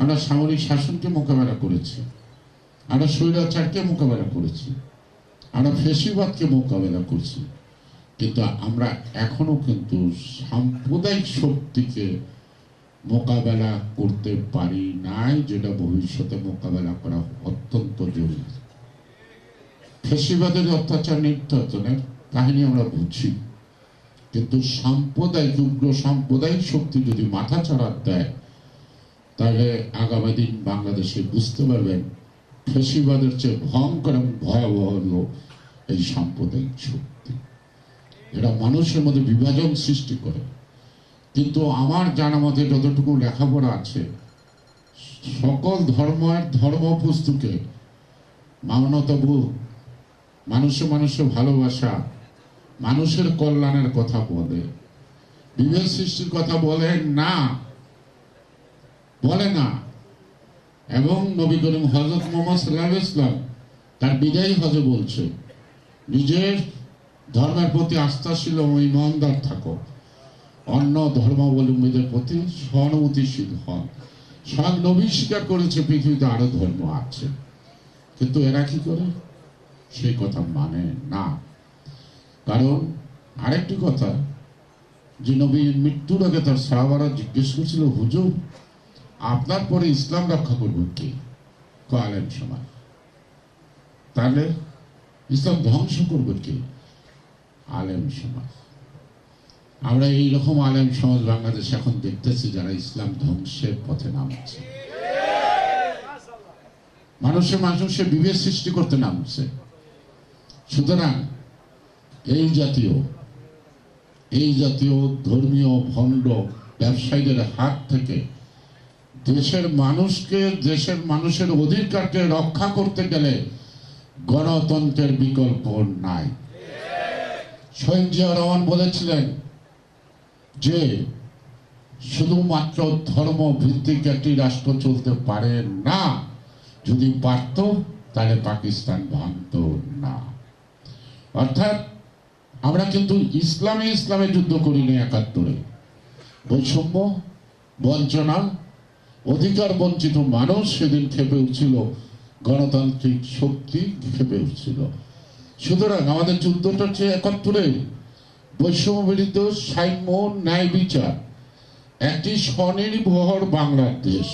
আমরা সামরিক শাসনকে মোকাবেলা করেছি, আমরা স্বৈরাচারকে মোকাবেলা করেছি, আমরা ফ্যাসিবাদকে মোকাবেলা করছি, কিন্তু আমরা এখনো কিন্তু সাম্প্রদায়িক শক্তিকে মোকাবেলা করতে পারি নাই, যেটা ভবিষ্যতে মোকাবেলা করা অত্যন্ত জরুরি। ফ্যাসিবাদের অত্যাচার নির্যাতনের কাহিনী আমরা বুঝি, কিন্তু সাম্প্রদায়িক উগ্র সাম্প্রদায়িক শক্তি যদি মাথা চাড়া দেয়, তাহলে আগামী দিন বাংলাদেশে বুঝতে পারবেন ফ্যাসিবাদের চেয়ে ভয়ঙ্কর এবং ভয়াবহ হল এই সাম্প্রদায়িক শক্তি। এরা মানুষের মধ্যে বিভাজন সৃষ্টি করে। কিন্তু আমার জানা মতে যতটুকু লেখাপড়া আছে, সকল ধর্মের ধর্ম পুস্তকে মানবতাবোধ, মানুষে মানুষে ভালোবাসা, মানুষের কল্যাণের কথা বলে, বিভেদ সৃষ্টির কথা বলে না। এবং নবী করিম হযরত মুহাম্মদ সাল্লাল্লাহু আলাইহি ওয়াসাল্লাম তার বিদায়ী হজে বলছে, নিজের ধর্মের প্রতি আস্থাশীল ও ইমানদার থাকো, অন্য ধর্মাবলম্বীদের প্রতি সহানুভূতিশীল হন। স্বয়ং নবী স্বীকার করেছে পৃথিবীতে আরো ধর্ম আছে, কিন্তু এরা কি করে? সেই কথা মানে না। কারণ আরেকটি কথা, যে নবীর মৃত্যুর আগে তার সাহাবারা জিজ্ঞেস করছিল, হুজুর আপনার পরে ইসলাম রক্ষা করবেন কে? আলেম সমাজ। তাহলে ইসলাম ধ্বংস করবেন কে? আলেম সমাজ। আমরা এইরকম আলেম সমাজ বাংলাদেশ এখন দেখতেছি, যারা ইসলাম ধ্বংসের পথে নামছে, মানুষে বিভেদ সৃষ্টি করতে নামছে। সুতরাং এই জাতীয় ধর্মীয় ভণ্ড ব্যবসায়ীদের হাত থেকে দেশের মানুষের অধিকারকে রক্ষা করতে গেলে গণতন্ত্রের বিকল্প নাই। শহীদ জিয়া রহমান বলেছিলেন যে শুধুমাত্র ধর্ম ভিত্তিক একটি রাষ্ট্র চলতে পারে না, যদি পারত তাহলে পাকিস্তান ভাঙত না। অর্থাৎ আমরা কিন্তু ইসলামে যুদ্ধ করিনি ৭১-এ। বৈষম্য, বঞ্চনা, অধিকার বঞ্চিত মানুষ সেদিন খেপে উঠছিল, গণতান্ত্রিক শক্তি খেপে উঠছিল। সুতরাং আমাদের যুদ্ধটা হচ্ছে ৭১-এ বৈষম্য বিরুদ্ধ সাম্য, ন্যায় বিচার, একটি স্বনির্ভর বাংলাদেশ।